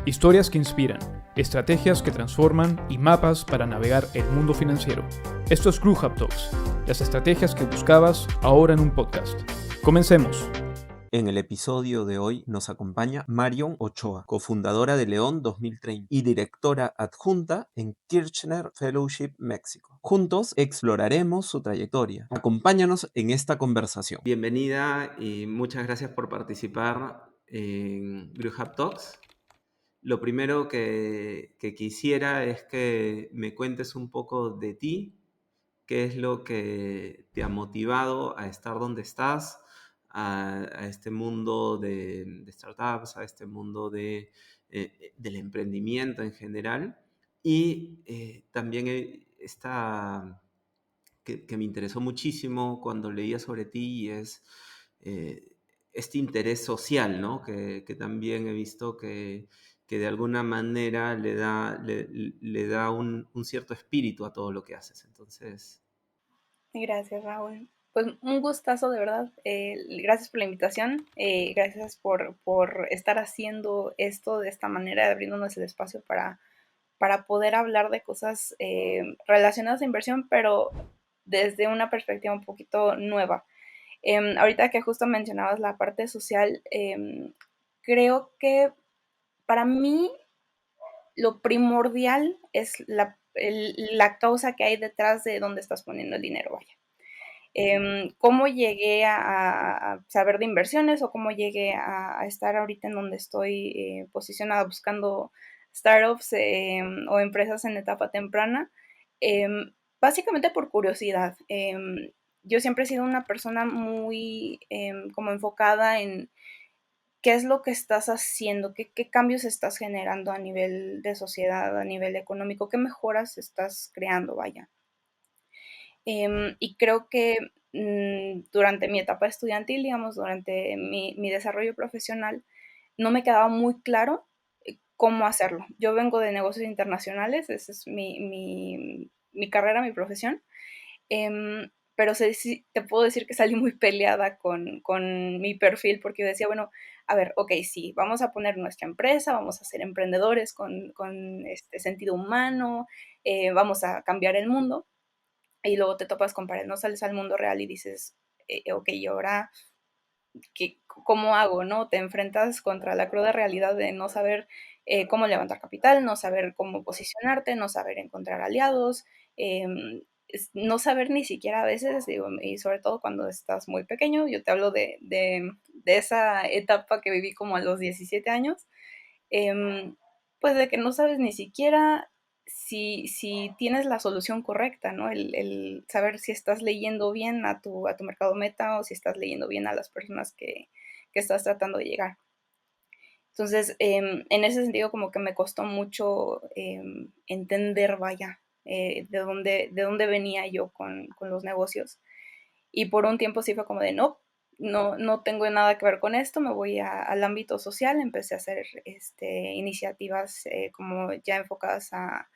Historias que inspiran, estrategias que transforman y mapas para navegar el mundo financiero. Esto es GrowHub Talks, las estrategias que buscabas ahora en un podcast. Comencemos. En el episodio de hoy nos acompaña Marion Ochoa, cofundadora de León 2030 y directora adjunta en Kirchner Fellowship México. Juntos exploraremos su trayectoria. Acompáñanos en esta conversación. Bienvenida y muchas gracias por participar en GrowHub Talks. Lo primero que quisiera es que me cuentes un poco de ti, qué es lo que te ha motivado a estar donde estás, a este mundo de startups, a este mundo del emprendimiento en general. Y también que me interesó muchísimo cuando leía sobre ti y es eh, este interés social, ¿no? Que también he visto que de alguna manera le da un cierto espíritu a todo lo que haces. Entonces, Gracias, Raúl. Pues un gustazo, de verdad. Gracias por la invitación. Gracias por estar haciendo esto de esta manera, abriéndonos el espacio para poder hablar de cosas relacionadas a inversión, pero desde una perspectiva un poquito nueva. Ahorita que justo mencionabas la parte social, creo que para mí lo primordial es la causa que hay detrás de dónde estás poniendo el dinero, vaya. Cómo llegué a saber de inversiones o cómo llegué a estar ahorita en donde estoy posicionada buscando startups o empresas en etapa temprana, básicamente por curiosidad. Yo siempre he sido una persona muy como enfocada en qué es lo que estás haciendo, qué cambios estás generando a nivel de sociedad, a nivel económico, qué mejoras estás creando, vaya. Y creo que durante mi etapa estudiantil, digamos, durante mi desarrollo profesional, no me quedaba muy claro cómo hacerlo. Yo vengo de negocios internacionales, esa es mi carrera, mi profesión, pero sí, te puedo decir que salí muy peleada con mi perfil porque yo decía, bueno, a ver, ok, sí, vamos a poner nuestra empresa, vamos a ser emprendedores con este sentido humano, vamos a cambiar el mundo, y luego te topas con pared, no sales al mundo real y dices, ok, ¿y ahora cómo hago? ¿No? Te enfrentas contra la cruda realidad de no saber cómo levantar capital, no saber cómo posicionarte, no saber encontrar aliados, no saber ni siquiera a veces, digo, y sobre todo cuando estás muy pequeño, yo te hablo de esa etapa que viví como a los 17 años, pues de que no sabes ni siquiera si tienes la solución correcta, ¿no? El saber si estás leyendo bien a tu mercado meta o si estás leyendo bien a las personas que estás tratando de llegar. Entonces, en ese sentido, como que me costó mucho entender, vaya, de dónde venía yo con los negocios. Y por un tiempo sí fue como de, no tengo nada que ver con esto, me voy al ámbito social, empecé a hacer iniciativas como ya enfocadas a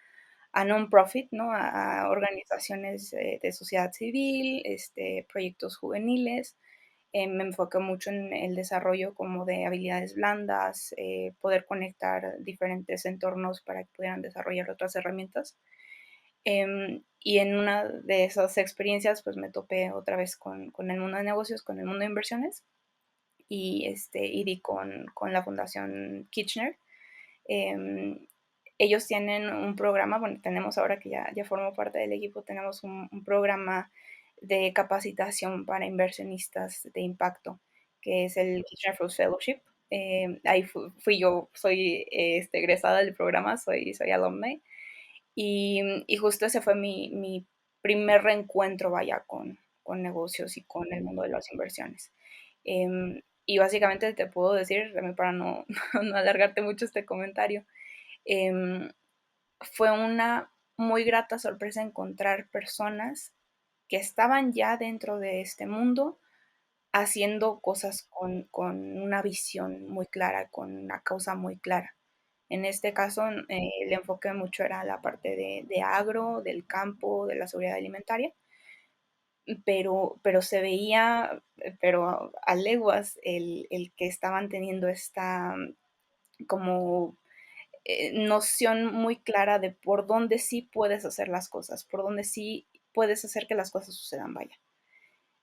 non-profit, ¿no? A organizaciones de sociedad civil, proyectos juveniles. Me enfoqué mucho en el desarrollo como de habilidades blandas, poder conectar diferentes entornos para que pudieran desarrollar otras herramientas. Y en una de esas experiencias, pues me topé otra vez con el mundo de negocios, con el mundo de inversiones y di con la Fundación Kirchner. Em, Ellos tienen un programa, bueno, tenemos ahora que ya formo parte del equipo, tenemos un programa de capacitación para inversionistas de impacto, que es el Kirchner Fruit Fellowship. Ahí fui yo, soy egresada del programa, soy alumna. Y justo ese fue mi primer reencuentro, vaya, con negocios y con el mundo de las inversiones. Y básicamente te puedo decir, también para no, no alargarte mucho este comentario, em, fue una muy grata sorpresa encontrar personas que estaban ya dentro de este mundo haciendo cosas con una visión muy clara, con una causa muy clara. En este caso, el enfoque mucho era la parte de agro, del campo, de la seguridad alimentaria, pero se veía, pero a leguas, el que estaban teniendo esta como noción muy clara de por dónde sí puedes hacer las cosas, por dónde sí puedes hacer que las cosas sucedan, vaya.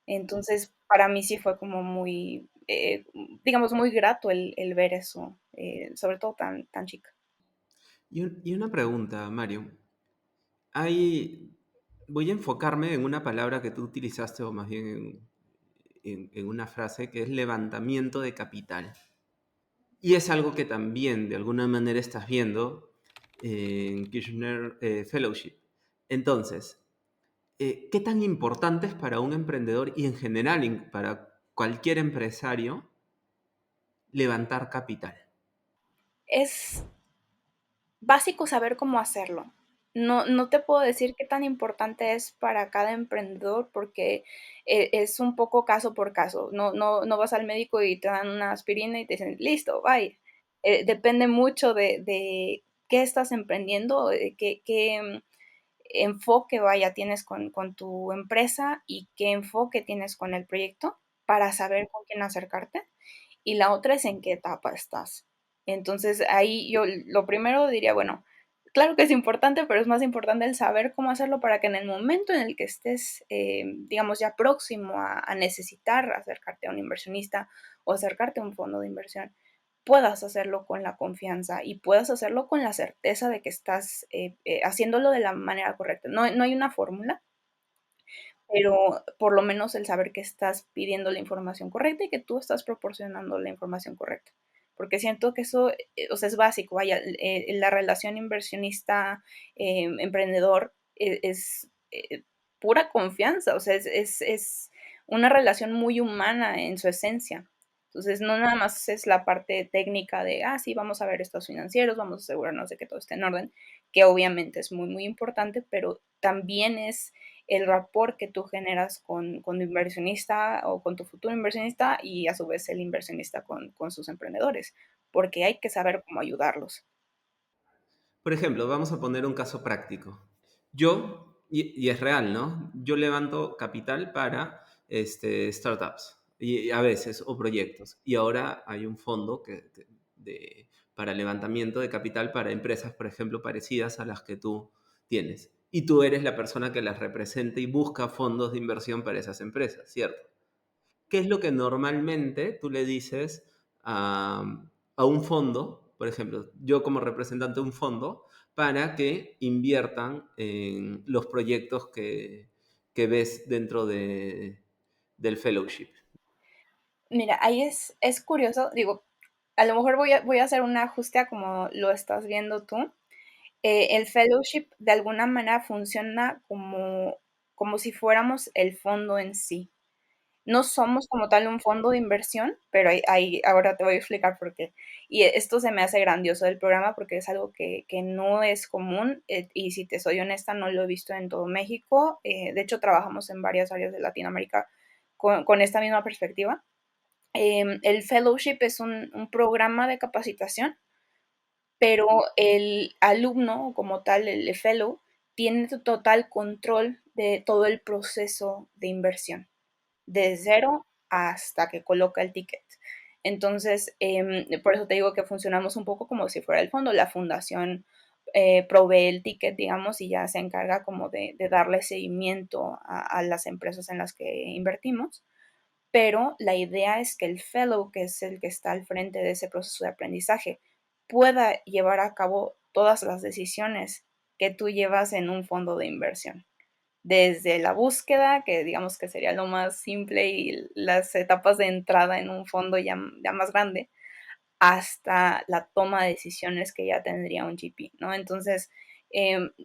Entonces, para mí sí fue como muy, digamos, muy grato el ver eso, sobre todo tan chica. Y una pregunta, Mario. Hay, Voy a enfocarme en una palabra que tú utilizaste, o más bien en una frase, que es levantamiento de capital. Y es algo que también de alguna manera estás viendo en Kirchner Fellowship. Entonces, ¿qué tan importante es para un emprendedor y en general para cualquier empresario levantar capital? Es básico saber cómo hacerlo. No te puedo decir qué tan importante es para cada emprendedor porque es un poco caso por caso. No vas al médico y te dan una aspirina y te dicen, listo, bye. Depende mucho de qué estás emprendiendo, qué enfoque vaya tienes con tu empresa y qué enfoque tienes con el proyecto para saber con quién acercarte. Y la otra es en qué etapa estás. Entonces ahí yo lo primero diría, bueno, claro que es importante, pero es más importante el saber cómo hacerlo para que en el momento en el que estés, digamos, ya próximo a necesitar acercarte a un inversionista o acercarte a un fondo de inversión, puedas hacerlo con la confianza y puedas hacerlo con la certeza de que estás haciéndolo de la manera correcta. No hay una fórmula, pero por lo menos el saber que estás pidiendo la información correcta y que tú estás proporcionando la información correcta. Porque siento que eso, o sea, es básico, vaya, la relación inversionista, emprendedor, pura confianza, o sea, es una relación muy humana en su esencia. Entonces, no nada más es la parte técnica de, sí, vamos a ver estos financieros, vamos a asegurarnos de que todo esté en orden, que obviamente es muy, muy importante, pero también es el rapport que tú generas con tu inversionista o con tu futuro inversionista y a su vez el inversionista con sus emprendedores, porque hay que saber cómo ayudarlos. Por ejemplo, vamos a poner un caso práctico. Y es real, ¿no? Yo levanto capital para startups y a veces, o proyectos. Y ahora hay un fondo para levantamiento de capital para empresas, por ejemplo, parecidas a las que tú tienes. Y tú eres la persona que las representa y busca fondos de inversión para esas empresas, ¿cierto? ¿Qué es lo que normalmente tú le dices a un fondo, por ejemplo, yo como representante de un fondo, para que inviertan en los proyectos que ves dentro del fellowship? Mira, ahí es curioso, digo, a lo mejor voy a hacer un ajuste a como lo estás viendo tú. El fellowship de alguna manera funciona como si fuéramos el fondo en sí. No somos como tal un fondo de inversión, pero ahora te voy a explicar por qué. Y esto se me hace grandioso del programa porque es algo que no es común y si te soy honesta no lo he visto en todo México. De hecho, trabajamos en varias áreas de Latinoamérica con esta misma perspectiva. El fellowship es un programa de capacitación, pero el alumno como tal, el fellow, tiene total control de todo el proceso de inversión de cero hasta que coloca el ticket. Entonces, por eso te digo que funcionamos un poco como si fuera el fondo. La fundación provee el ticket, digamos, y ya se encarga como de darle seguimiento a las empresas en las que invertimos. Pero la idea es que el fellow, que es el que está al frente de ese proceso de aprendizaje, pueda llevar a cabo todas las decisiones que tú llevas en un fondo de inversión desde la búsqueda, que digamos que sería lo más simple y las etapas de entrada en un fondo ya más grande, hasta la toma de decisiones que ya tendría un GP, ¿no? Entonces,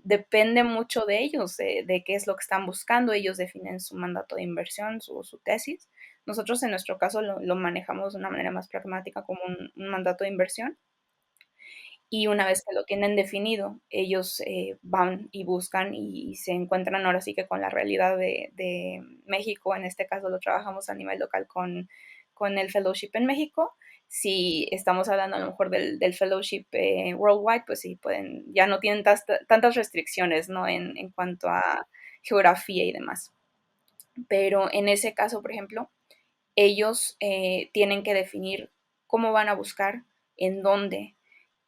depende mucho de ellos, de qué es lo que están buscando. Ellos definen su mandato de inversión, su tesis. Nosotros en nuestro caso lo manejamos de una manera más pragmática como un mandato de inversión y una vez que lo tienen definido, ellos van y buscan y se encuentran ahora sí que con la realidad de México. En este caso lo trabajamos a nivel local con el fellowship en México. Si estamos hablando a lo mejor del fellowship worldwide, pues sí pueden, ya no tienen tantas restricciones, ¿no? En cuanto a geografía y demás. Pero en ese caso, por ejemplo, ellos tienen que definir cómo van a buscar, en dónde,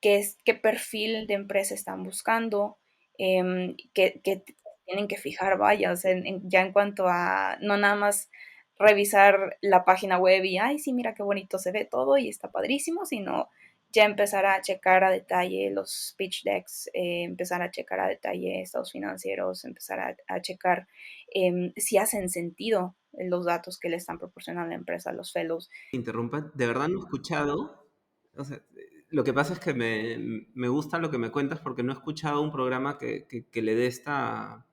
qué perfil de empresa están buscando, qué tienen que fijar, vaya, o sea, ya en cuanto a no nada más revisar la página web y, ay, sí, mira qué bonito se ve todo y está padrísimo, sino ya empezar a checar a detalle los pitch decks, empezar a checar a detalle estados financieros, empezar a checar si hacen sentido los datos que le están proporcionando a la empresa, los fellows. Interrumpa, de verdad no he escuchado. O sea, lo que pasa es que me gusta lo que me cuentas porque no he escuchado un programa que le dé esta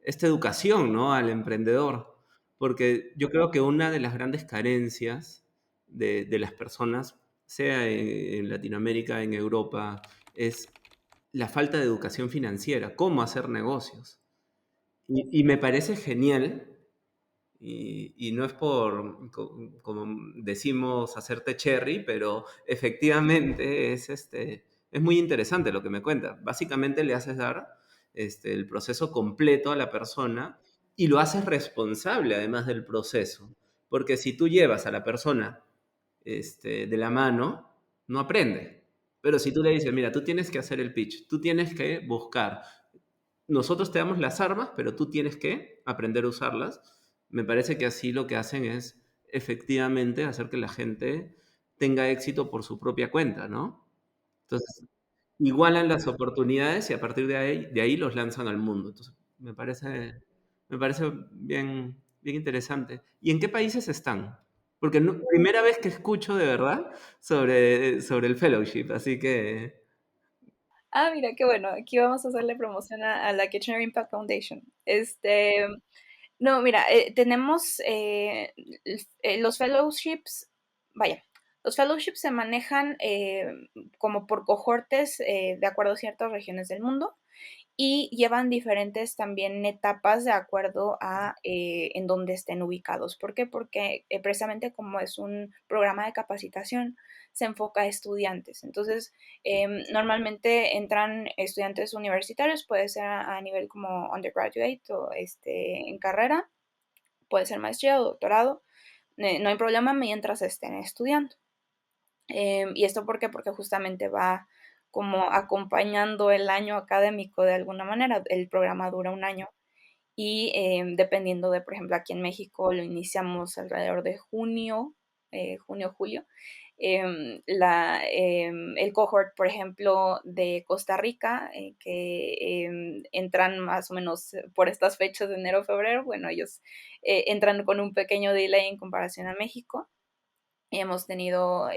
educación, ¿no? Al emprendedor. Porque yo creo que una de las grandes carencias de las personas, sea en Latinoamérica, en Europa, es la falta de educación financiera, cómo hacer negocios. Y me parece genial, y no es por, como decimos, hacerte cherry, pero efectivamente es muy interesante lo que me cuenta. Básicamente le haces dar el proceso completo a la persona y lo haces responsable además del proceso. Porque si tú llevas a la persona de la mano, no aprende. Pero si tú le dices, mira, tú tienes que hacer el pitch, tú tienes que buscar, nosotros te damos las armas, pero tú tienes que aprender a usarlas. Me parece que así lo que hacen es efectivamente hacer que la gente tenga éxito por su propia cuenta, ¿no? Entonces, igualan las oportunidades y a partir de ahí los lanzan al mundo. Entonces, me parece bien interesante. ¿Y en qué países están? Porque primera vez que escucho de verdad sobre el fellowship, así que... Ah, mira, qué bueno. Aquí vamos a hacerle promoción a la Kitchener Impact Foundation. No, mira, tenemos los fellowships, vaya, los fellowships se manejan como por cohortes de acuerdo a ciertas regiones del mundo y llevan diferentes también etapas de acuerdo a en dónde estén ubicados. ¿Por qué? Porque precisamente como es un programa de capacitación, se enfoca a estudiantes. Entonces, normalmente entran estudiantes universitarios, puede ser a nivel como undergraduate o en carrera, puede ser maestría o doctorado, no hay problema mientras estén estudiando. ¿Y esto por qué? Porque justamente va como acompañando el año académico de alguna manera. El programa dura un año y dependiendo de, por ejemplo, aquí en México lo iniciamos alrededor de junio, julio. El cohort, por ejemplo, de Costa Rica, que entran más o menos por estas fechas de enero, febrero, bueno, ellos entran con un pequeño delay en comparación a México. Hemos tenido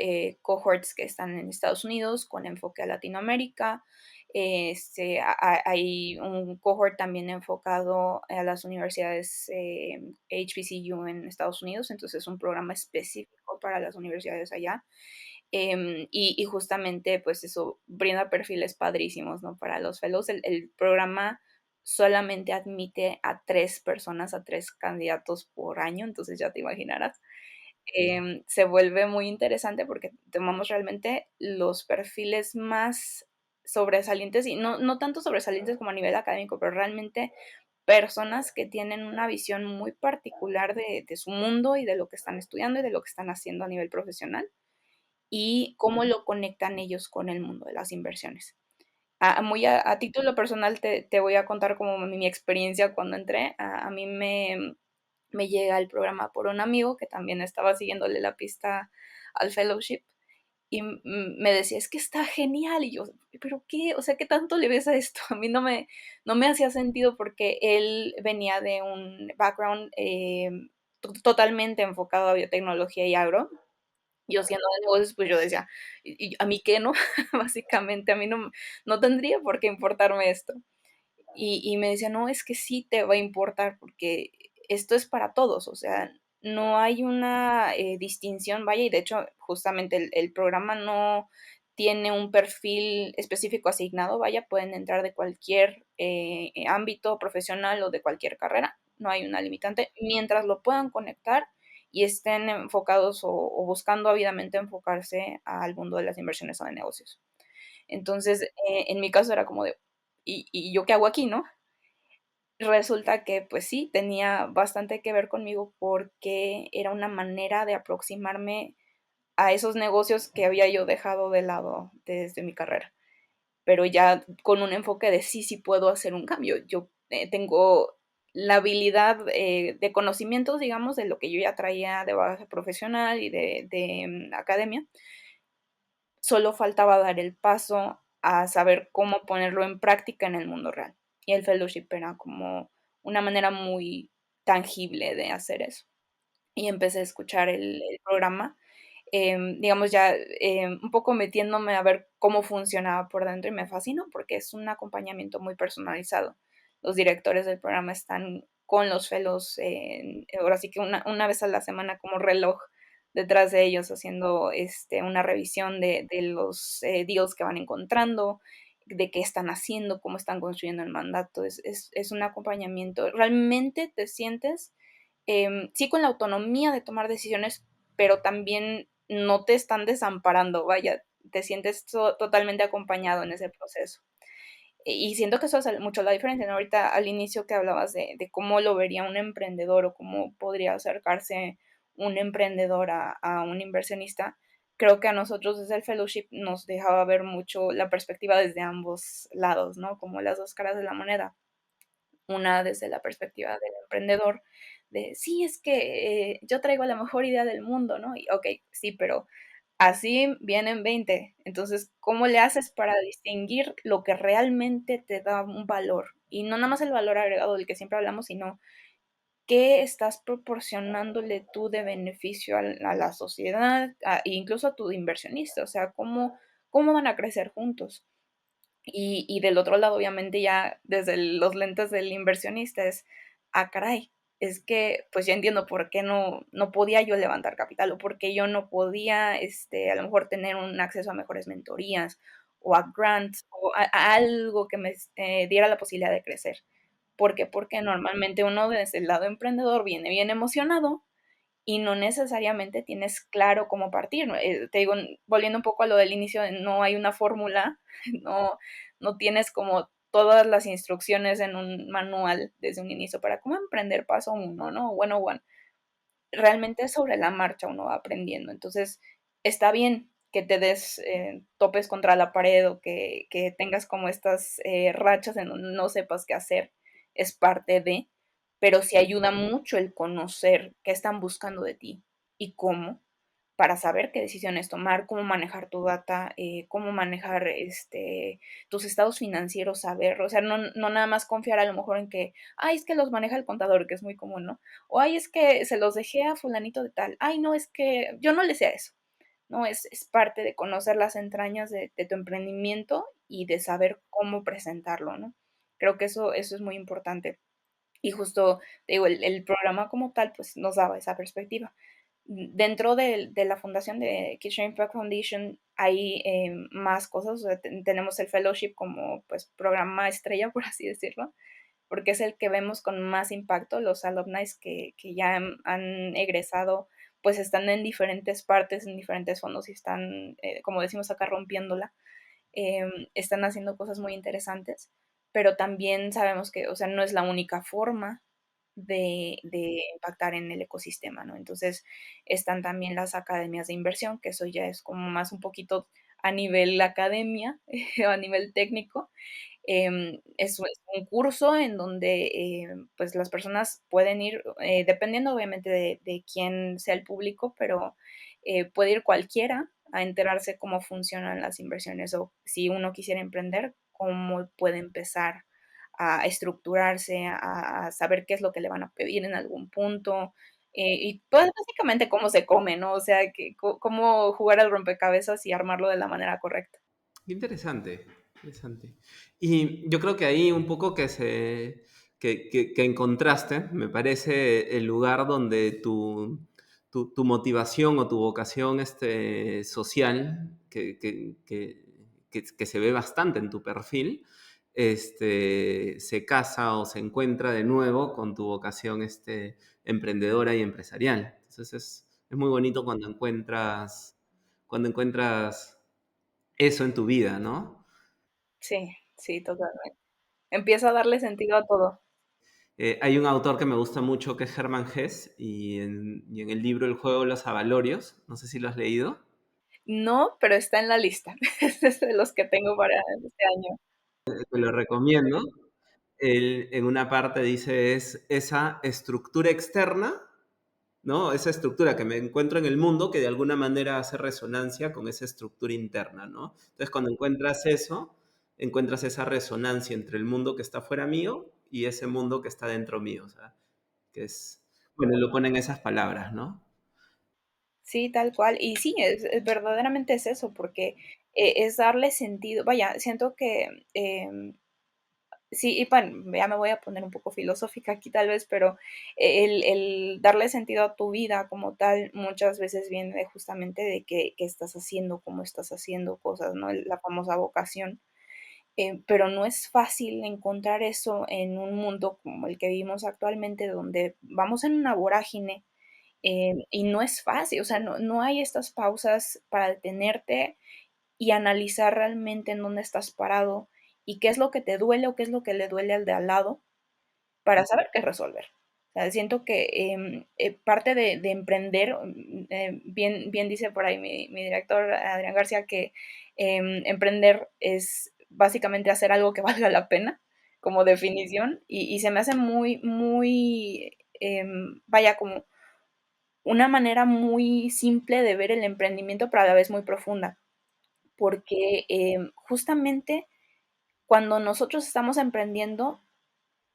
cohorts que están en Estados Unidos con enfoque a Latinoamérica. Hay un cohort también enfocado a las universidades HBCU en Estados Unidos, entonces es un programa específico para las universidades allá. Y justamente, pues eso brinda perfiles padrísimos, ¿no? Para los fellows, el programa solamente admite a 3 personas, a 3 candidatos por año, entonces ya te imaginarás. Se vuelve muy interesante porque tomamos realmente los perfiles más sobresalientes y no tanto sobresalientes como a nivel académico, pero realmente personas que tienen una visión muy particular de su mundo y de lo que están estudiando y de lo que están haciendo a nivel profesional y cómo lo conectan ellos con el mundo de las inversiones. Muy a título personal te voy a contar como mi experiencia cuando entré. A mí me llega el programa por un amigo que también estaba siguiéndole la pista al fellowship y me decía, es que está genial. Y yo, ¿pero qué? O sea, ¿qué tanto le ves a esto? A mí no me hacía sentido porque él venía de un background totalmente enfocado a biotecnología y agro. Yo siendo de negocios, pues yo decía, ¿y a mí qué no? Básicamente, a mí no tendría por qué importarme esto. Y me decía, no, es que sí te va a importar porque esto es para todos, o sea, no hay una distinción, vaya, y de hecho, justamente el programa no tiene un perfil específico asignado, vaya, pueden entrar de cualquier ámbito profesional o de cualquier carrera, no hay una limitante, mientras lo puedan conectar y estén enfocados o buscando ávidamente enfocarse al mundo de las inversiones o de negocios. Entonces, en mi caso era como de, ¿y yo qué hago aquí, no? Resulta que, pues sí, tenía bastante que ver conmigo porque era una manera de aproximarme a esos negocios que había yo dejado de lado desde mi carrera, pero ya con un enfoque de sí puedo hacer un cambio. Yo tengo la habilidad de conocimientos, digamos, de lo que yo ya traía de base profesional y de academia. Solo faltaba dar el paso a saber cómo ponerlo en práctica en el mundo real. Y el fellowship era como una manera muy tangible de hacer eso. Y empecé a escuchar el programa, digamos, ya un poco metiéndome a ver cómo funcionaba por dentro y me fascinó porque es un acompañamiento muy personalizado. Los directores del programa están con los fellows, ahora sí que una vez a la semana como reloj detrás de ellos haciendo una revisión de los deals que van encontrando, de qué están haciendo, cómo están construyendo el mandato. Es un acompañamiento. Realmente te sientes, sí, con la autonomía de tomar decisiones, pero también no te están desamparando, vaya, te sientes totalmente acompañado en ese proceso. Y siento que eso hace mucho la diferencia, ¿no? Ahorita al inicio que hablabas de cómo lo vería un emprendedor o cómo podría acercarse un emprendedor a un inversionista, creo que a nosotros desde el fellowship nos dejaba ver mucho la perspectiva desde ambos lados, ¿no? Como las dos caras de la moneda. Una desde la perspectiva del emprendedor, de sí, es que yo traigo la mejor idea del mundo, ¿no? Y ok, sí, pero así vienen 20. Entonces, ¿cómo le haces para distinguir lo que realmente te da un valor? Y no nada más el valor agregado del que siempre hablamos, sino qué estás proporcionándole tú de beneficio a la sociedad, e incluso a tu inversionista. O sea, ¿cómo van a crecer juntos? Y del otro lado, obviamente, ya desde los lentes del inversionista es, caray, es que pues ya entiendo por qué no podía yo levantar capital o por qué yo no podía, a lo mejor tener un acceso a mejores mentorías o a grants o a algo que me diera la posibilidad de crecer. ¿Por qué? Porque normalmente uno desde el lado emprendedor viene bien emocionado y no necesariamente tienes claro cómo partir, ¿no? Te digo, volviendo un poco a lo del inicio, no hay una fórmula, no, no tienes como todas las instrucciones en un manual desde un inicio para cómo emprender paso uno, ¿no? Bueno, realmente sobre la marcha uno va aprendiendo. Entonces, está bien que te des topes contra la pared o que tengas como estas rachas en donde no sepas qué hacer, es parte de, pero sí ayuda mucho el conocer qué están buscando de ti y cómo, para saber qué decisiones tomar, cómo manejar tu data, cómo manejar tus estados financieros, saber, o sea, no nada más confiar a lo mejor en que, ay, es que los maneja el contador, que es muy común, ¿no? O ay, es que se los dejé a fulanito de tal, ay, no, es que yo no le sé a eso, ¿no? Es parte de conocer las entrañas de tu emprendimiento y de saber cómo presentarlo, ¿no? Creo que eso es muy importante. Y justo, te digo, el programa como tal, pues nos daba esa perspectiva. Dentro de la fundación de Kitchen Impact Foundation hay más cosas, o sea, tenemos el fellowship como pues programa estrella, por así decirlo, porque es el que vemos con más impacto. Los alumni que ya han egresado, pues están en diferentes partes, en diferentes fondos y están, como decimos acá, rompiéndola. Están haciendo cosas muy interesantes, pero también sabemos que, o sea, no es la única forma de impactar en el ecosistema, ¿no? Entonces, están también las academias de inversión, que eso ya es como más un poquito a nivel academia, a nivel técnico. Es un curso en donde pues las personas pueden ir, dependiendo obviamente de quién sea el público, pero puede ir cualquiera a enterarse cómo funcionan las inversiones o si uno quisiera emprender, cómo puede empezar a estructurarse, a saber qué es lo que le van a pedir en algún punto. Y pues básicamente cómo se come, ¿no? O sea, cómo jugar al rompecabezas y armarlo de la manera correcta. Interesante, interesante. Y yo creo que ahí un poco que encontraste, me parece, el lugar donde tu motivación o tu vocación social, que se ve bastante en tu perfil, se casa o se encuentra de nuevo con tu vocación emprendedora y empresarial. Entonces es muy bonito cuando encuentras eso en tu vida, ¿no? Sí, sí, totalmente. Empieza a darle sentido a todo. Hay un autor que me gusta mucho que es Hermann Hesse y en el libro El juego de los abalorios, no sé si lo has leído. No, pero está en la lista. Es de los que tengo para este año. Te lo recomiendo. Él en una parte dice es esa estructura externa, ¿no? Esa estructura que me encuentro en el mundo que de alguna manera hace resonancia con esa estructura interna, ¿no? Entonces, cuando encuentras eso, encuentras esa resonancia entre el mundo que está fuera mío y ese mundo que está dentro mío, o sea, que es, bueno, lo ponen esas palabras, ¿no? Sí, tal cual. Y sí, verdaderamente es eso, porque es darle sentido. Vaya, siento que sí, y bueno, ya me voy a poner un poco filosófica aquí tal vez, pero el darle sentido a tu vida como tal muchas veces viene justamente de qué estás haciendo, cómo estás haciendo cosas, ¿no? La famosa vocación. Pero no es fácil encontrar eso en un mundo como el que vivimos actualmente, donde vamos en una vorágine y no es fácil, o sea, no hay estas pausas para detenerte y analizar realmente en dónde estás parado y qué es lo que te duele o qué es lo que le duele al de al lado para saber qué resolver. O sea, siento que parte de emprender, bien dice por ahí mi director Adrián García, que emprender es básicamente hacer algo que valga la pena, como definición, y se me hace muy, vaya, como una manera muy simple de ver el emprendimiento, pero a la vez muy profunda, porque justamente cuando nosotros estamos emprendiendo,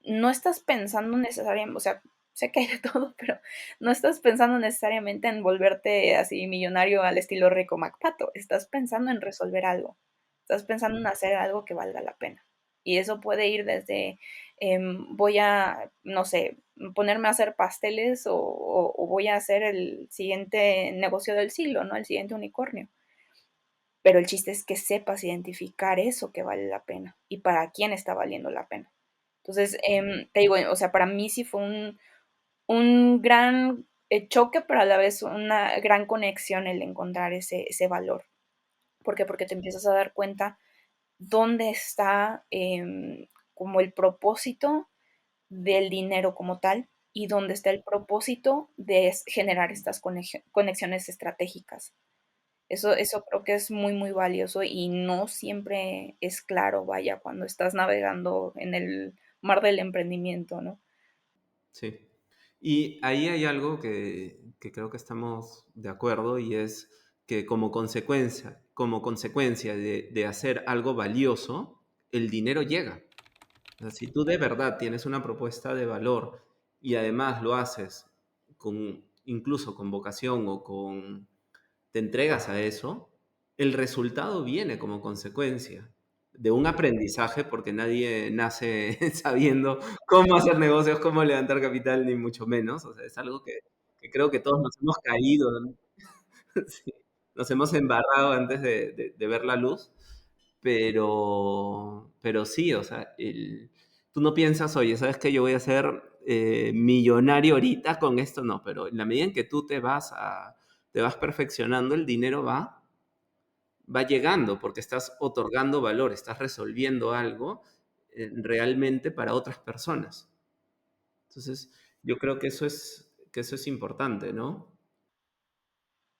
no estás pensando necesariamente, o sea, sé que hay de todo, pero no estás pensando necesariamente en volverte así millonario al estilo Rico MacPato, estás pensando en resolver algo, estás pensando en hacer algo que valga la pena. Y eso puede ir desde, voy a, no sé, ponerme a hacer pasteles o voy a hacer el siguiente negocio del siglo, ¿no? El siguiente unicornio. Pero el chiste es que sepas identificar eso que vale la pena y para quién está valiendo la pena. Entonces, te digo, o sea, para mí sí fue un gran choque, pero a la vez una gran conexión el encontrar ese valor. ¿Por qué? Porque te empiezas a dar cuenta dónde está como el propósito del dinero como tal y dónde está el propósito de generar estas conexiones estratégicas. Eso creo que es muy valioso y no siempre es claro, vaya, cuando estás navegando en el mar del emprendimiento, ¿no? Sí. Y ahí hay algo que creo que estamos de acuerdo y es que como consecuencia de hacer algo valioso, el dinero llega. O sea, si tú de verdad tienes una propuesta de valor y además lo haces con, incluso con vocación o con, te entregas a eso, el resultado viene como consecuencia de un aprendizaje, porque nadie nace sabiendo cómo hacer negocios, cómo levantar capital, ni mucho menos. O sea, es algo que creo que todos nos hemos caído, ¿no? Sí, nos hemos embarrado antes de ver la luz, pero sí, o sea, tú no piensas, oye, ¿sabes qué? Yo voy a ser millonario ahorita con esto, no, pero en la medida en que tú te vas perfeccionando, el dinero va llegando porque estás otorgando valor, estás resolviendo algo realmente para otras personas. Entonces, yo creo que eso es importante, ¿no?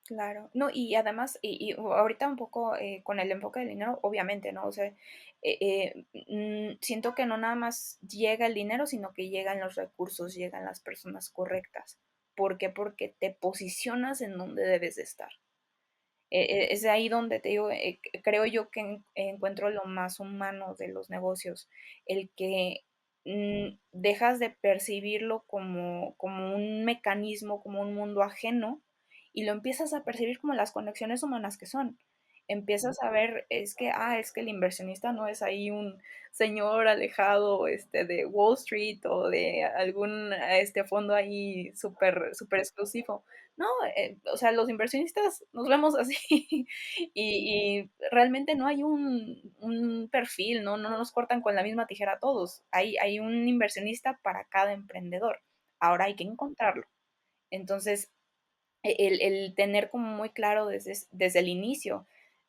Claro. No, y además, y ahorita un poco con el enfoque del dinero, obviamente, ¿no? O sea, siento que no nada más llega el dinero, sino que llegan los recursos, llegan las personas correctas. ¿Por qué? Porque te posicionas en donde debes de estar. Es ahí donde te digo, creo yo que encuentro lo más humano de los negocios, el que dejas de percibirlo como un mecanismo, como un mundo ajeno, y lo empiezas a percibir como las conexiones humanas que son. Empiezas a ver, es que el inversionista no es ahí un señor alejado de Wall Street o de algún fondo ahí súper exclusivo. No, o sea, los inversionistas nos vemos así y realmente no hay un perfil, ¿no? No nos cortan con la misma tijera a todos. Hay un inversionista para cada emprendedor. Ahora hay que encontrarlo. Entonces, el tener como muy claro desde el inicio,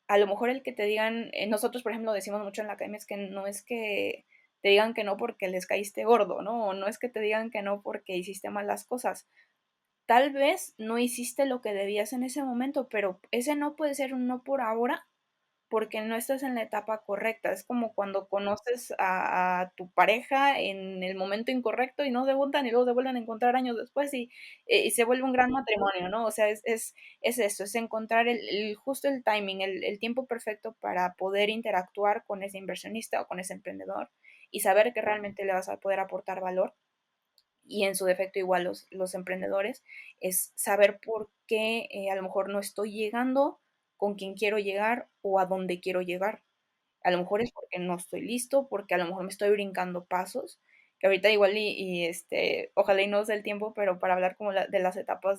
a lo mejor el que te digan, nosotros por ejemplo decimos mucho en la academia es que no es que te digan que no porque les caíste gordo, ¿no? O no es que te digan que no porque hiciste mal las cosas, tal vez no hiciste lo que debías en ese momento, pero ese no puede ser un no por ahora, porque no estás en la etapa correcta. Es como cuando conoces a tu pareja en el momento incorrecto y no se juntan y luego se vuelven a encontrar años después y se vuelve un gran matrimonio, ¿no? O sea, es eso, es encontrar justo el timing, el tiempo perfecto para poder interactuar con ese inversionista o con ese emprendedor y saber que realmente le vas a poder aportar valor y en su defecto igual los emprendedores, es saber por qué a lo mejor no estoy llegando con quien quiero llegar o a dónde quiero llegar. A lo mejor es porque no estoy listo, porque a lo mejor me estoy brincando pasos, que ahorita igual ojalá y no sea el tiempo, pero para hablar como de las etapas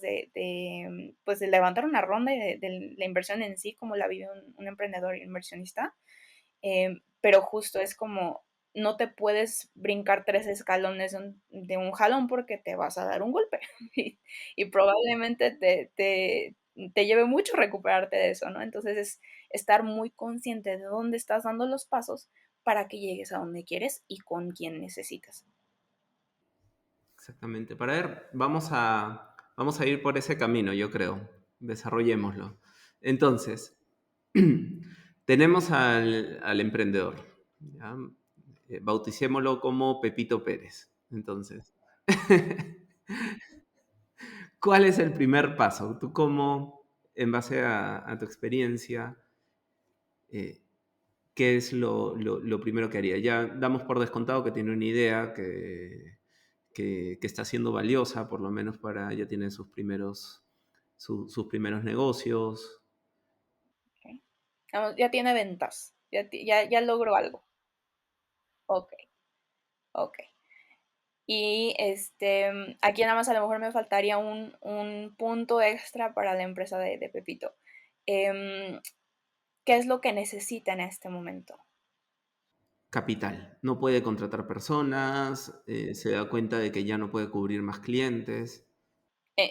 pues de levantar una ronda y de la inversión en sí, como la vive un emprendedor inversionista, pero justo es como, no te puedes brincar 3 escalones de un jalón porque te vas a dar un golpe y probablemente te lleve mucho recuperarte de eso, ¿no? Entonces, es estar muy consciente de dónde estás dando los pasos para que llegues a donde quieres y con quien necesitas. Exactamente. Para ver, vamos a ir por ese camino, yo creo. Desarrollémoslo. Entonces, tenemos al emprendedor. ¿Ya? Bauticémoslo como Pepito Pérez. Entonces, ¿cuál es el primer paso? ¿Tú cómo, en base a tu experiencia, eh, qué es lo primero que haría? Ya damos por descontado que tiene una idea que está siendo valiosa, por lo menos ya tiene sus primeros negocios. ¿Ok? Ya tiene ventas, ya logró algo. Ok, ok. Y aquí nada más a lo mejor me faltaría un punto extra para la empresa de Pepito. Em, ¿Qué es lo que necesita en este momento? Capital. No puede contratar personas, se da cuenta de que ya no puede cubrir más clientes.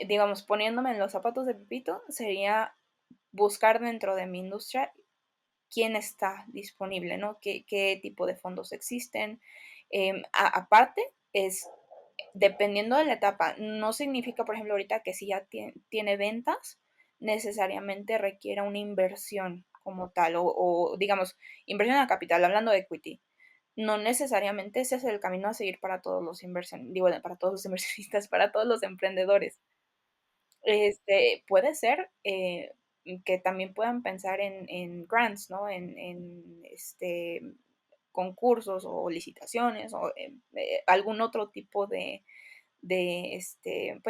Digamos, poniéndome en los zapatos de Pepito, sería buscar dentro de mi industria quién está disponible, ¿no? ¿Qué tipo de fondos existen? Aparte, dependiendo de la etapa, no significa, por ejemplo, ahorita que si ya tiene ventas, necesariamente requiera una inversión como tal, o digamos, inversión a capital, hablando de equity. No necesariamente ese es el camino a seguir para todos los para todos los inversionistas, para todos los emprendedores. Puede ser que también puedan pensar en grants, ¿no? En concursos o licitaciones o algún otro tipo pues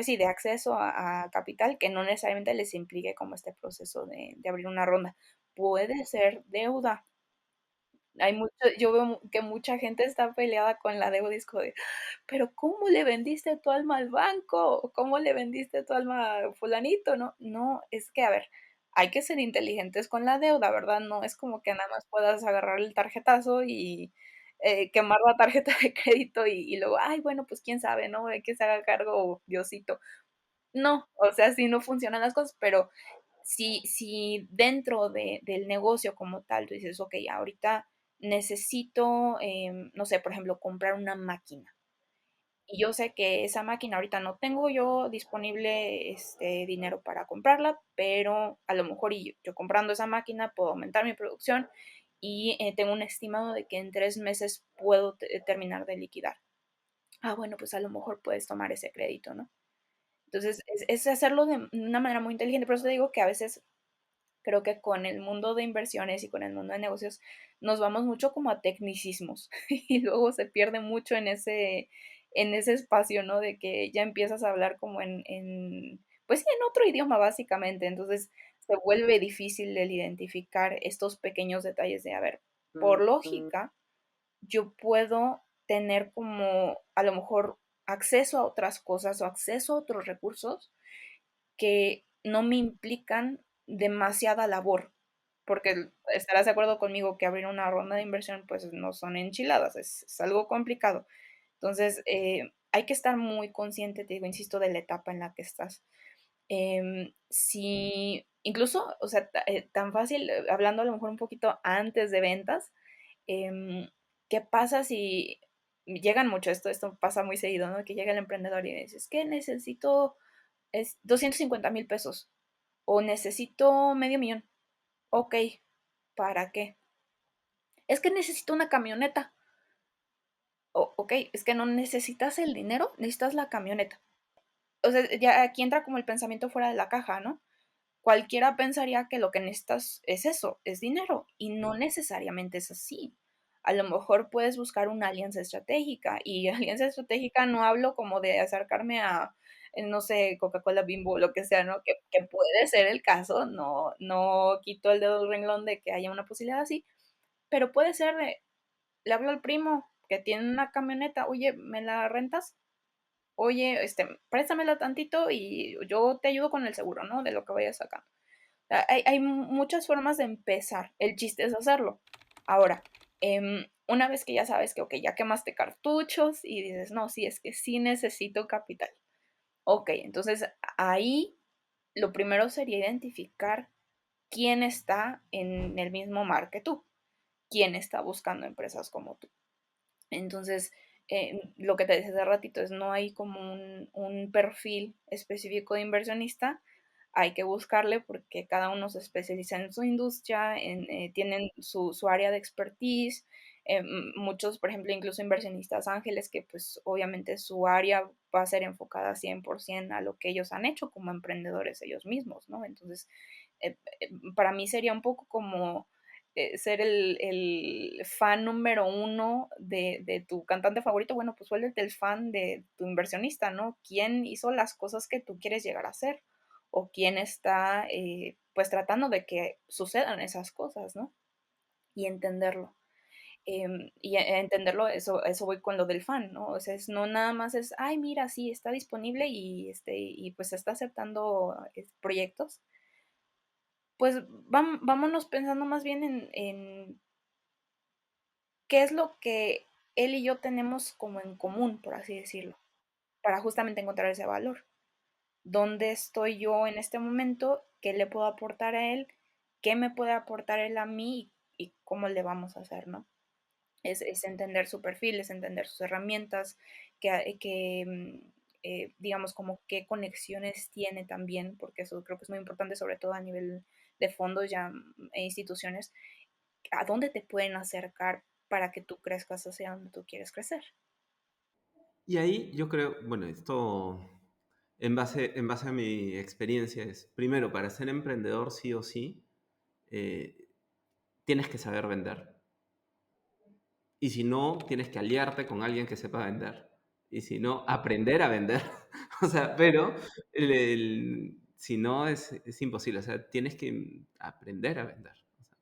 sí, de acceso a capital que no necesariamente les implique como este proceso de abrir una ronda. Puede ser deuda. Yo veo que mucha gente está peleada con la deuda y es como de, pero ¿cómo le vendiste tu alma al banco? ¿Cómo le vendiste tu alma a fulanito? No, no, es que, a ver, hay que ser inteligentes con la deuda, ¿verdad? No es como que nada más puedas agarrar el tarjetazo y quemar la tarjeta de crédito y luego, ay, bueno, pues quién sabe, ¿no? Hay que se haga cargo Diosito. No, o sea, sí no funcionan las cosas, pero si dentro del negocio como tal tú dices, ok, ahorita necesito, no sé, por ejemplo, comprar una máquina. Y yo sé que esa máquina ahorita no tengo yo disponible dinero para comprarla, pero a lo mejor yo comprando esa máquina puedo aumentar mi producción y tengo un estimado de que en 3 meses puedo terminar de liquidar. Ah, bueno, pues a lo mejor puedes tomar ese crédito, ¿no? Entonces, es hacerlo de una manera muy inteligente. Por eso te digo que a veces creo que con el mundo de inversiones y con el mundo de negocios nos vamos mucho como a tecnicismos y luego se pierde mucho en ese espacio, ¿no? De que ya empiezas a hablar como pues sí, en otro idioma básicamente. Entonces se vuelve difícil el identificar estos pequeños detalles de, a ver, por lógica, yo puedo tener como a lo mejor acceso a otras cosas o acceso a otros recursos que no me implican demasiada labor, porque estarás de acuerdo conmigo que abrir una ronda de inversión pues no son enchiladas, es algo complicado. Entonces, hay que estar muy consciente, te digo, insisto, de la etapa en la que estás. Si incluso, o sea, tan fácil, hablando a lo mejor un poquito antes de ventas, em, ¿qué pasa si llegan mucho esto pasa muy seguido, ¿no? Que llega el emprendedor y dices, que necesito es 250,000 pesos o necesito medio millón. Ok, ¿para qué? Es que necesito una camioneta. Ok, es que no necesitas el dinero, necesitas la camioneta. O sea, ya aquí entra como el pensamiento fuera de la caja, ¿no? Cualquiera pensaría que lo que necesitas es eso, es dinero, y no necesariamente es así. A lo mejor puedes buscar una alianza estratégica, y alianza estratégica no hablo como de acercarme a, no sé, Coca-Cola, Bimbo, lo que sea, ¿no? Que puede ser el caso, no quito el dedo del renglón de que haya una posibilidad así, pero puede ser de, le hablo al primo que tiene una camioneta, oye, ¿me la rentas? Oye, préstamela tantito y yo te ayudo con el seguro, ¿no? De lo que vayas sacando. Hay muchas formas de empezar. El chiste es hacerlo. Ahora, una vez que ya sabes que, ok, ya quemaste cartuchos y dices, no, sí, es que sí necesito capital. Ok, entonces ahí lo primero sería identificar quién está en el mismo mar que tú, quién está buscando empresas como tú. Entonces, lo que te decía hace ratito es no hay como un perfil específico de inversionista, hay que buscarle porque cada uno se especializa en su industria, tienen su área de expertise. Muchos, por ejemplo, incluso inversionistas ángeles, que pues obviamente su área va a ser enfocada 100% a lo que ellos han hecho como emprendedores ellos mismos, ¿no? Entonces, para mí sería un poco como ser el fan número uno de tu cantante favorito. Bueno, pues vuélvete el fan de tu inversionista, ¿no? ¿Quién hizo las cosas que tú quieres llegar a hacer? O quién está, pues, tratando de que sucedan esas cosas, ¿no? Y entenderlo. Y a entenderlo, eso voy con lo del fan, ¿no? O sea, no nada más es, ay, mira, sí, está disponible y pues está aceptando proyectos. Pues vámonos pensando más bien en qué es lo que él y yo tenemos como en común, por así decirlo, para justamente encontrar ese valor. ¿Dónde estoy yo en este momento? ¿Qué le puedo aportar a él? ¿Qué me puede aportar él a mí? Y cómo le vamos a hacer, ¿no? Es entender su perfil, es entender sus herramientas, digamos, como qué conexiones tiene también, porque eso creo que es muy importante, sobre todo a nivel de fondos ya e instituciones, a dónde te pueden acercar para que tú crezcas hacia donde tú quieres crecer. Y ahí yo creo, bueno, esto en base a mi experiencia es, primero, para ser emprendedor sí o sí, eh, tienes que saber vender. Y si no, tienes que aliarte con alguien que sepa vender. Y si no, aprender a vender. O sea, pero si no, es imposible. O sea, tienes que aprender a vender. O sea,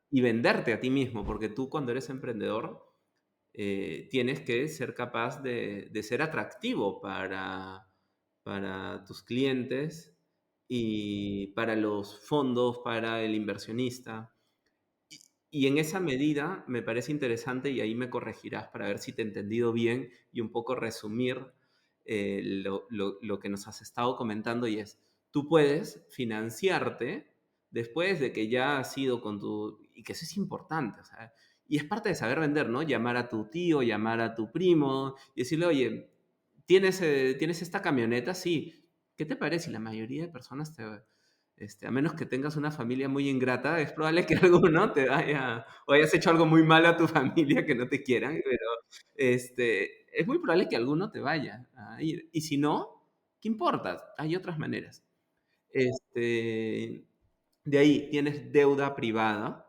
y venderte a ti mismo, porque tú cuando eres emprendedor tienes que ser capaz de ser atractivo para tus clientes y para los fondos, para el inversionista. Y en esa medida me parece interesante, y ahí me corregirás para ver si te he entendido bien y un poco resumir lo que nos has estado comentando, y es, tú puedes financiarte después de que ya has ido con tu... Y que eso es importante, o sea, y es parte de saber vender, ¿no? Llamar a tu tío, llamar a tu primo y decirle, oye, ¿tienes esta camioneta? Sí. ¿Qué te parece? Y la mayoría de personas a menos que tengas una familia muy ingrata, es probable que alguno te vaya, o hayas hecho algo muy malo a tu familia que no te quieran, pero es muy probable que alguno te vaya a ir. Y si no, ¿qué importa? Hay otras maneras. Este, de ahí tienes deuda privada,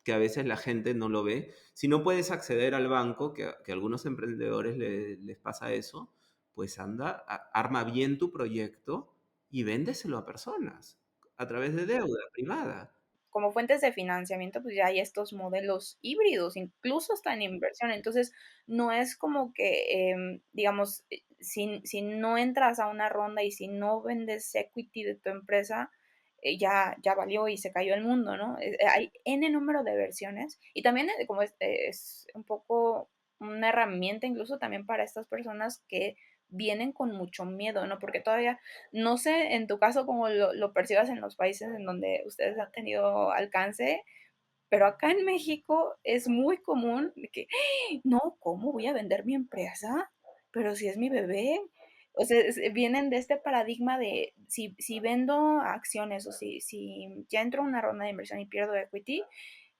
que a veces la gente no lo ve. Si no puedes acceder al banco, que a algunos emprendedores les pasa eso, pues anda, arma bien tu proyecto y véndeselo a personas a través de deuda privada. Como fuentes de financiamiento, pues ya hay estos modelos híbridos, incluso hasta en inversión. Entonces, no es como que, digamos, si no entras a una ronda y si no vendes equity de tu empresa, ya valió y se cayó el mundo, ¿no? Hay N número de versiones y también como es un poco una herramienta incluso también para estas personas que vienen con mucho miedo, ¿no? Porque todavía no sé en tu caso cómo lo percibas en los países en donde ustedes han tenido alcance, pero acá en México es muy común que, no, ¿cómo voy a vender mi empresa? Pero si es mi bebé, O sea, vienen de este paradigma de si vendo acciones o si ya entro a una ronda de inversión y pierdo equity,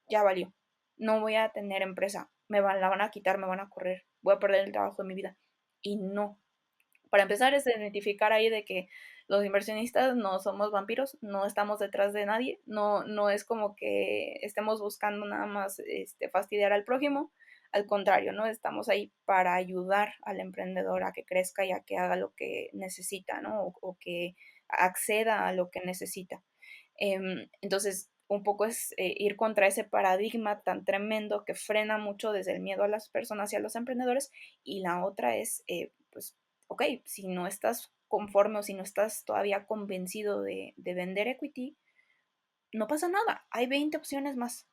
ya valió. No voy a tener empresa. La van a quitar, me van a correr. Voy a perder el trabajo de mi vida. Y no. Para empezar es identificar ahí de que los inversionistas no somos vampiros, no estamos detrás de nadie, no es como que estemos buscando nada más fastidiar al prójimo, al contrario, ¿no? Estamos ahí para ayudar al emprendedor a que crezca y a que haga lo que necesita, ¿no? O que acceda a lo que necesita. Entonces, un poco es ir contra ese paradigma tan tremendo que frena mucho desde el miedo a las personas y a los emprendedores. Y la otra es, pues, ok, si no estás conforme o si no estás todavía convencido de vender equity, no pasa nada, hay 20 opciones más.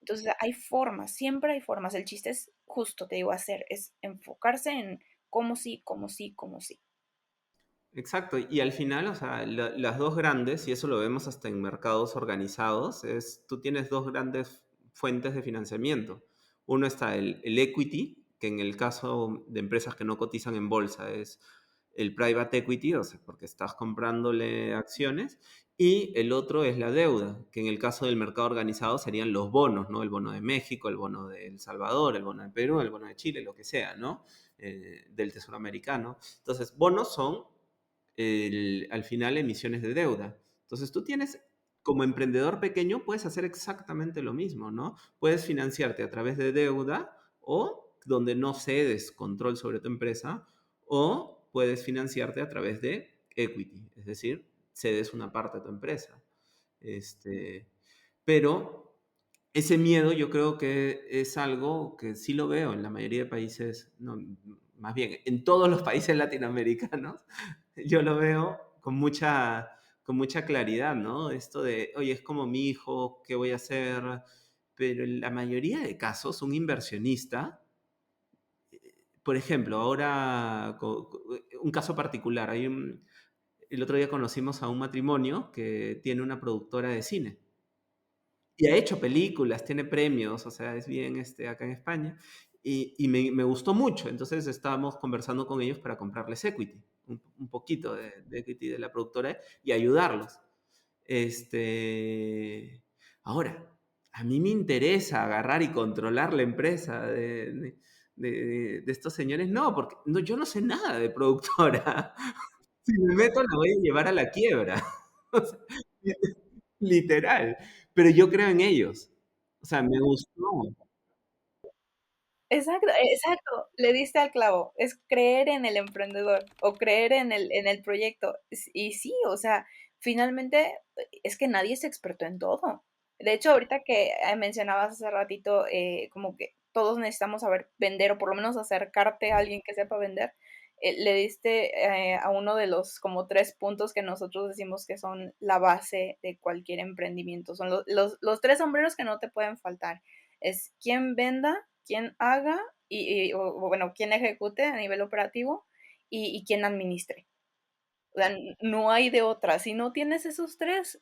Entonces hay formas, siempre hay formas. El chiste es justo, te digo, es enfocarse en cómo sí, cómo sí, cómo sí. Exacto, y al final, o sea, las dos grandes, y eso lo vemos hasta en mercados organizados, es tú tienes dos grandes fuentes de financiamiento. Uno está el equity, que en el caso de empresas que no cotizan en bolsa es el private equity, o sea, porque estás comprándole acciones, y el otro es la deuda, que en el caso del mercado organizado serían los bonos, ¿no? El bono de México, el bono de El Salvador, el bono de Perú, el bono de Chile, lo que sea, ¿no? Del Tesoro americano. Entonces, bonos son al final emisiones de deuda. Entonces tú tienes, como emprendedor pequeño, puedes hacer exactamente lo mismo, ¿no? Puedes financiarte a través de deuda o donde no cedes control sobre tu empresa, o puedes financiarte a través de equity, es decir, cedes una parte de tu empresa. Este, pero ese miedo yo creo que es algo que sí lo veo en la mayoría de países, no, más bien en todos los países latinoamericanos, yo lo veo con mucha claridad, ¿no? Esto de, oye, es como mi hijo, ¿qué voy a hacer? Pero en la mayoría de casos, un inversionista, por ejemplo, ahora, un caso particular, el otro día conocimos a un matrimonio que tiene una productora de cine. Y ha hecho películas, tiene premios, o sea, es bien acá en España. Y me gustó mucho, entonces estábamos conversando con ellos para comprarles equity, un poquito de equity de la productora y ayudarlos. Ahora, a mí me interesa agarrar y controlar la empresa de estos señores, no, porque no, yo no sé nada de productora. Si me meto la voy a llevar a la quiebra. O sea, literal. Pero yo creo en ellos. O sea, me gustó. Exacto, exacto, le diste al clavo, es creer en el emprendedor o creer en el proyecto. Y sí, o sea, finalmente es que nadie es experto en todo. De hecho, ahorita que mencionabas hace ratito, como que todos necesitamos saber vender o por lo menos acercarte a alguien que sepa vender, le diste a uno de los como 3 puntos que nosotros decimos que son la base de cualquier emprendimiento. Son los 3 sombreros que no te pueden faltar. Es quien venda, quien haga o bueno, quien ejecute a nivel operativo y quien administre. O sea, no hay de otra. Si no tienes esos tres,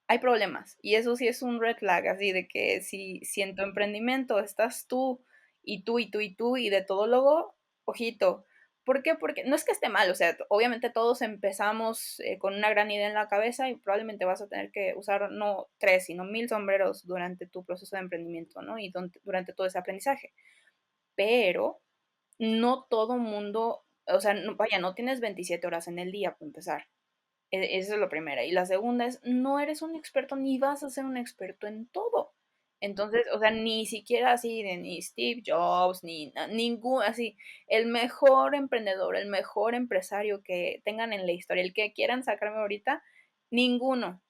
hay problemas. Y eso sí es un red flag, así de que si en tu emprendimiento estás tú y tú y tú y tú y de todo logo, ojito. ¿Por qué? Porque no es que esté mal, o sea, obviamente todos empezamos con una gran idea en la cabeza y probablemente vas a tener que usar no 3, sino 1000 sombreros durante tu proceso de emprendimiento, ¿no? Y durante todo ese aprendizaje. Pero no todo mundo, o sea, no, vaya, no tienes 27 horas en el día para empezar. Esa es la primera. Y la segunda es, no eres un experto ni vas a ser un experto en todo. Entonces, o sea, ni siquiera así de ni Steve Jobs, ni ningún, así, el mejor emprendedor, el mejor empresario que tengan en la historia, el que quieran sacarme ahorita, ninguno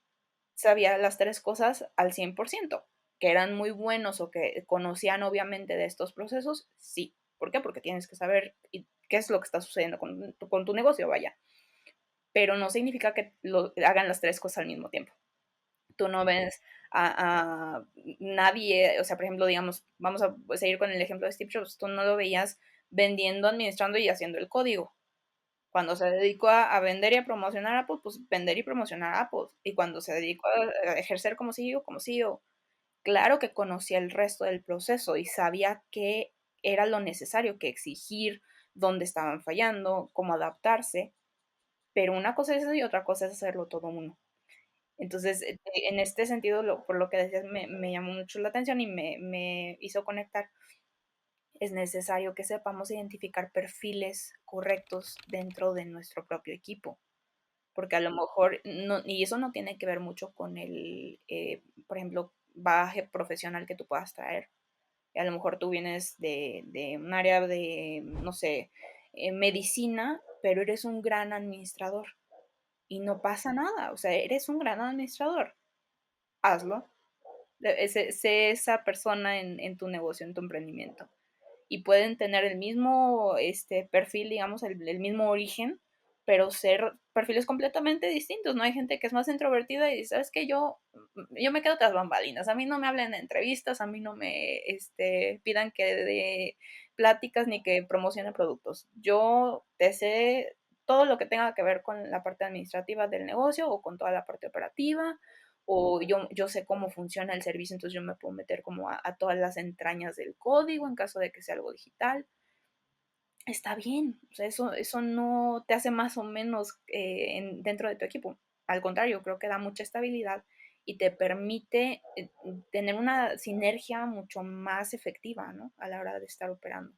sabía las 3 cosas al 100%. Que eran muy buenos o que conocían obviamente de estos procesos, sí. ¿Por qué? Porque tienes que saber qué es lo que está sucediendo con tu negocio, vaya. Pero no significa que hagan las 3 cosas al mismo tiempo. Tú no ves a nadie, o sea, por ejemplo, digamos, vamos a seguir con el ejemplo de Steve Jobs, tú no lo veías vendiendo, administrando y haciendo el código. Cuando se dedicó a vender y a promocionar Apple, pues vender y promocionar Apple. Y cuando se dedicó a ejercer como CEO, como CEO, claro que conocía el resto del proceso y sabía qué era lo necesario que exigir dónde estaban fallando, cómo adaptarse, pero una cosa es eso y otra cosa es hacerlo todo uno. Entonces, en este sentido, por lo que decías, me llamó mucho la atención y me hizo conectar. Es necesario que sepamos identificar perfiles correctos dentro de nuestro propio equipo, porque a lo mejor, no, y eso no tiene que ver mucho con por ejemplo, bagaje profesional que tú puedas traer. A lo mejor tú vienes de un área de, no sé, medicina, pero eres un gran administrador y no pasa nada, o sea, eres un gran administrador, hazlo. Sé esa persona en tu negocio, en tu emprendimiento. Y pueden tener el mismo perfil, digamos, el mismo origen, pero ser perfiles completamente distintos, ¿no? Hay gente que es más introvertida y dice, ¿sabes qué? Yo me quedo tras bambalinas, a mí no me hablen en entrevistas, a mí no me pidan que dé pláticas ni que promocione productos. Yo te sé todo lo que tenga que ver con la parte administrativa del negocio o con toda la parte operativa, o yo sé cómo funciona el servicio, entonces yo me puedo meter como a todas las entrañas del código en caso de que sea algo digital. Está bien, o sea, eso no te hace más o menos dentro de tu equipo. Al contrario, creo que da mucha estabilidad y te permite tener una sinergia mucho más efectiva, ¿no? A la hora de estar operando.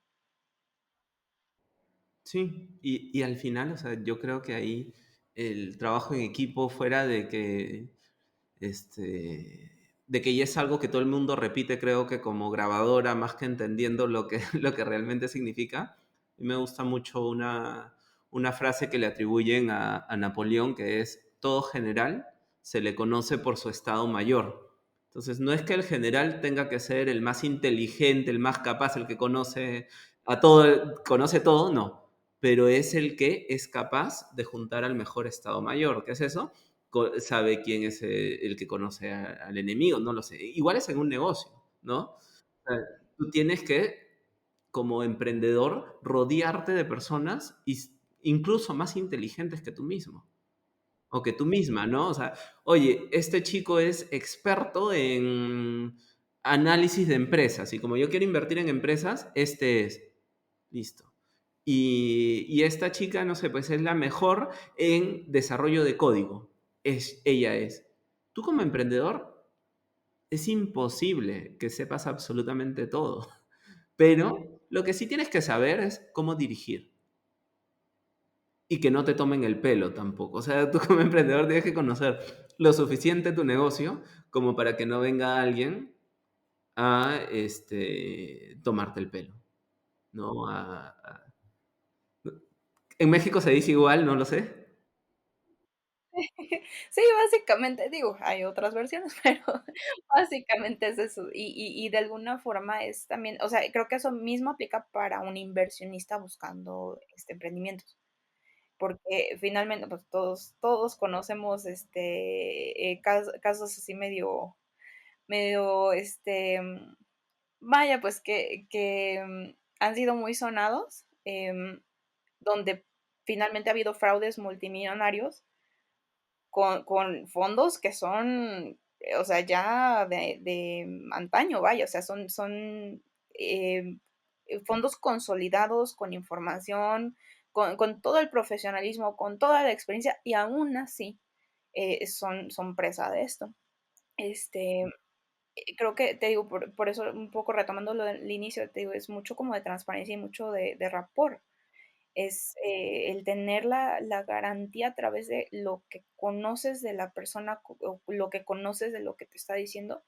Sí, y al final, o sea, yo creo que ahí el trabajo en equipo, fuera de que ya es algo que todo el mundo repite, creo que como grabadora, más que entendiendo lo que realmente significa, me gusta mucho una frase que le atribuyen a Napoleón, que es: todo general se le conoce por su estado mayor. Entonces, no es que el general tenga que ser el más inteligente, el más capaz, el que conoce todo, no, pero es el que es capaz de juntar al mejor estado mayor. ¿Qué es eso? Sabe quién es el que conoce al enemigo, no lo sé. Igual es en un negocio, ¿no? O sea, tú tienes que, como emprendedor, rodearte de personas incluso más inteligentes que tú mismo o que tú misma, ¿no? O sea, oye, este chico es experto en análisis de empresas y como yo quiero invertir en empresas, este es. Listo. Y esta chica, no sé, pues es la mejor en desarrollo de código. Ella es. Tú como emprendedor, es imposible que sepas absolutamente todo. Pero lo que sí tienes que saber es cómo dirigir. Y que no te tomen el pelo tampoco. O sea, tú como emprendedor tienes que conocer lo suficiente tu negocio como para que no venga alguien a tomarte el pelo, ¿no? En México se dice igual, no lo sé. Sí, básicamente, digo, hay otras versiones, pero básicamente es eso. Y de alguna forma es también, o sea, creo que eso mismo aplica para un inversionista buscando emprendimientos. Porque finalmente, pues todos conocemos casos así medio, vaya, pues que han sido muy sonados, donde finalmente ha habido fraudes multimillonarios con fondos que son, o sea, ya de antaño, vaya, o sea, son eh, fondos consolidados con información, con todo el profesionalismo, con toda la experiencia, y aún así son presa de esto. Este, Creo que, te digo, por eso un poco retomando lo del inicio, te digo, es mucho como de transparencia y mucho de rapport. Es el tener la garantía a través de lo que conoces de la persona o lo que conoces de lo que te está diciendo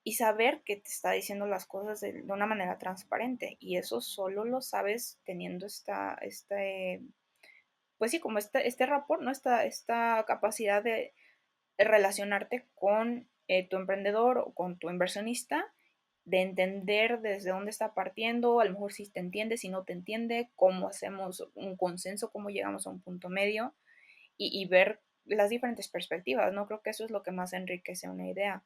y saber que te está diciendo las cosas de una manera transparente. Y eso solo lo sabes teniendo pues sí, como este rapport, ¿no? Esta capacidad de relacionarte con tu emprendedor o con tu inversionista, de entender desde dónde está partiendo, a lo mejor si te entiende, si no te entiende, cómo hacemos un consenso, cómo llegamos a un punto medio y ver las diferentes perspectivas, ¿no? Creo que eso es lo que más enriquece una idea.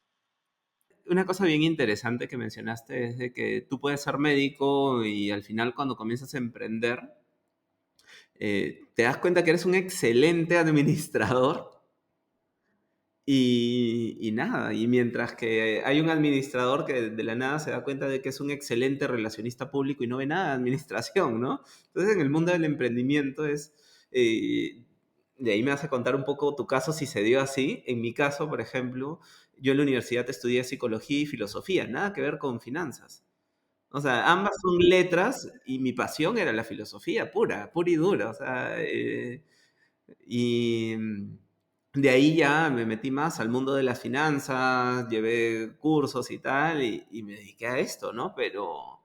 Una cosa bien interesante que mencionaste es de que tú puedes ser médico y al final cuando comienzas a emprender, te das cuenta que eres un excelente administrador Y nada, y mientras que hay un administrador que de la nada se da cuenta de que es un excelente relacionista público y no ve nada de administración, ¿no? Entonces, en el mundo del emprendimiento de ahí me vas a contar un poco tu caso si se dio así. En mi caso, por ejemplo, yo en la universidad estudié psicología y filosofía, nada que ver con finanzas. O sea, ambas son letras y mi pasión era la filosofía pura y dura. O sea, y de ahí ya me metí más al mundo de las finanzas, llevé cursos y tal, y me dediqué a esto, ¿no? Pero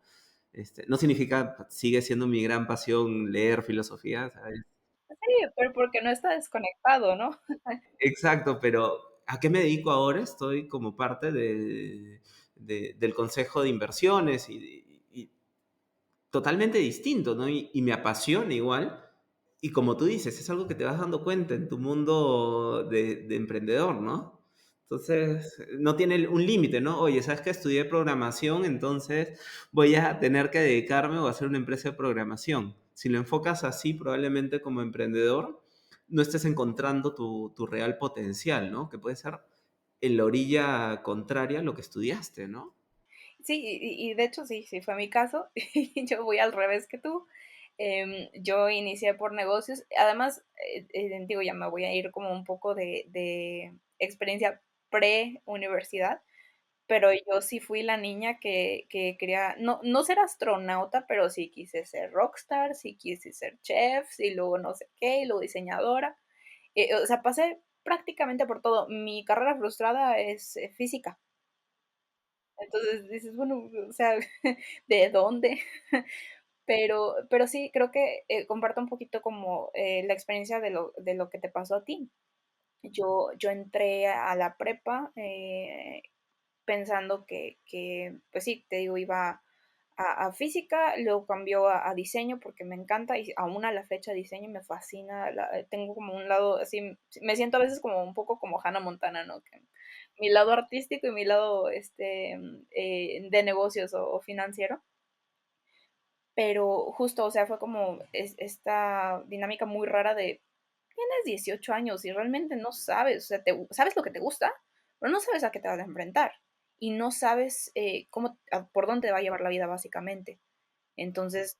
no significa, sigue siendo mi gran pasión leer filosofía, ¿sabes? Sí, pero porque no está desconectado, ¿no? Exacto, pero ¿a qué me dedico ahora? Estoy como parte del Consejo de Inversiones y totalmente distinto, ¿no? Y me apasiona igual. Y como tú dices, es algo que te vas dando cuenta en tu mundo de emprendedor, ¿no? Entonces, no tiene un límite, ¿no? Oye, ¿sabes que estudié programación? Entonces voy a tener que dedicarme o hacer una empresa de programación. Si lo enfocas así, probablemente como emprendedor, no estés encontrando tu real potencial, ¿no? Que puede ser en la orilla contraria a lo que estudiaste, ¿no? Sí, y de hecho sí, sí fue mi caso. Yo voy al revés que tú. Yo inicié por negocios. Además, digo, ya me voy a ir como un poco de experiencia pre-universidad, pero yo sí fui la niña que quería, no ser astronauta, pero sí quise ser rockstar, sí quise ser chef, y luego no sé qué, y luego diseñadora. O sea, pasé prácticamente por todo. Mi carrera frustrada es física. Entonces dices, bueno, o sea, ¿de dónde? Pero sí, creo que comparto un poquito como la experiencia de lo que te pasó a ti. Yo entré a la prepa pensando pues sí, te digo, iba a física, luego cambió a diseño porque me encanta y aún a la fecha diseño me fascina. Tengo como un lado así, me siento a veces como un poco como Hannah Montana, ¿no? Que mi lado artístico y mi lado de negocios o financiero. Pero justo, o sea, fue como esta dinámica muy rara de, tienes 18 años y realmente no sabes, o sea, sabes lo que te gusta, pero no sabes a qué te vas a enfrentar y no sabes por dónde te va a llevar la vida básicamente. Entonces,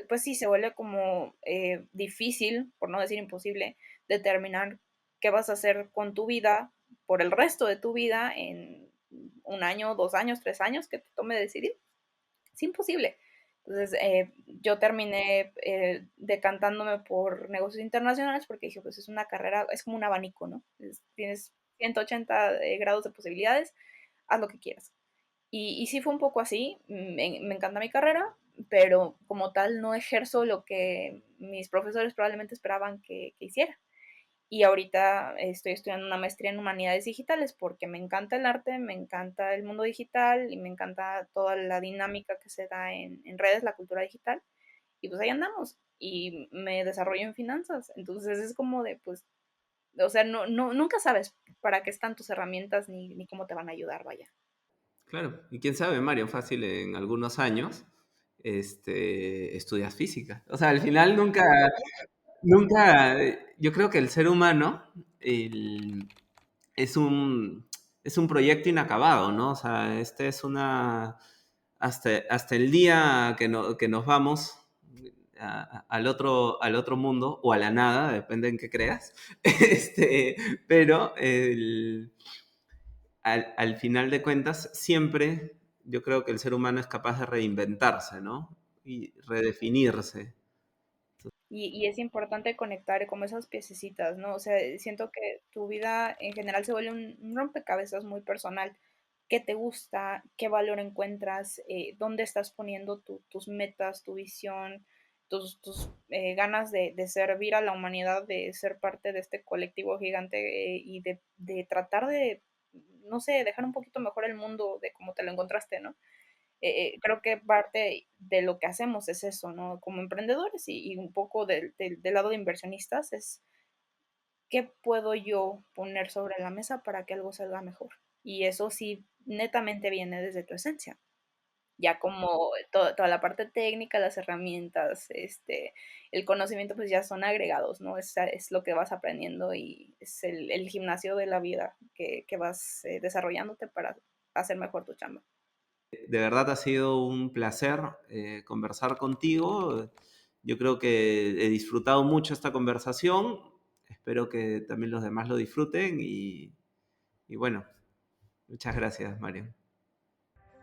pues sí, se vuelve como difícil, por no decir imposible, determinar qué vas a hacer con tu vida por el resto de tu vida en un año, 2 años, 3 años que te tome decidir. Es imposible. Entonces, yo terminé decantándome por negocios internacionales porque dije, pues es una carrera, es como un abanico, ¿no? Tienes 180 grados de posibilidades, haz lo que quieras. Y sí fue un poco así, me encanta mi carrera, pero como tal no ejerzo lo que mis profesores probablemente esperaban que hiciera. Y ahorita estoy estudiando una maestría en humanidades digitales porque me encanta el arte, me encanta el mundo digital y me encanta toda la dinámica que se da en redes, la cultura digital. Y pues ahí andamos. Y me desarrollo en finanzas. Entonces es como de, pues, o sea, nunca sabes para qué están tus herramientas ni cómo te van a ayudar, vaya. Claro, y quién sabe, Mario, fácil en algunos años estudias física. O sea, al final yo creo que el ser humano el- es es un proyecto inacabado, ¿no? O sea, hasta el día que nos vamos al otro mundo o a la nada, depende en qué creas, pero al final de cuentas, siempre yo creo que el ser humano es capaz de reinventarse, ¿no? Y redefinirse. Y es importante conectar como esas piececitas, ¿no? O sea, siento que tu vida en general se vuelve un rompecabezas muy personal. ¿Qué te gusta? ¿Qué valor encuentras? ¿Dónde estás poniendo tus metas, tu visión, tus ganas de servir a la humanidad, de ser parte de este colectivo gigante y de tratar de, no sé, dejar un poquito mejor el mundo de cómo te lo encontraste, ¿no? Creo que parte de lo que hacemos es eso, ¿no? Como emprendedores y un poco del lado de inversionistas es qué puedo yo poner sobre la mesa para que algo salga mejor. Y eso sí, netamente viene desde tu esencia. Ya como toda la parte técnica, las herramientas, el conocimiento, pues ya son agregados, ¿no? Es lo que vas aprendiendo y es el gimnasio de la vida que vas desarrollándote para hacer mejor tu chamba. De verdad ha sido un placer conversar contigo. Yo creo que he disfrutado mucho esta conversación. Espero que también los demás lo disfruten y bueno, muchas gracias, Mario.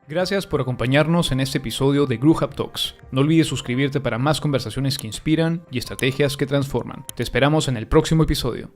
Gracias por acompañarnos en este episodio de GrowHub Talks. No olvides suscribirte para más conversaciones que inspiran y estrategias que transforman. Te esperamos en el próximo episodio.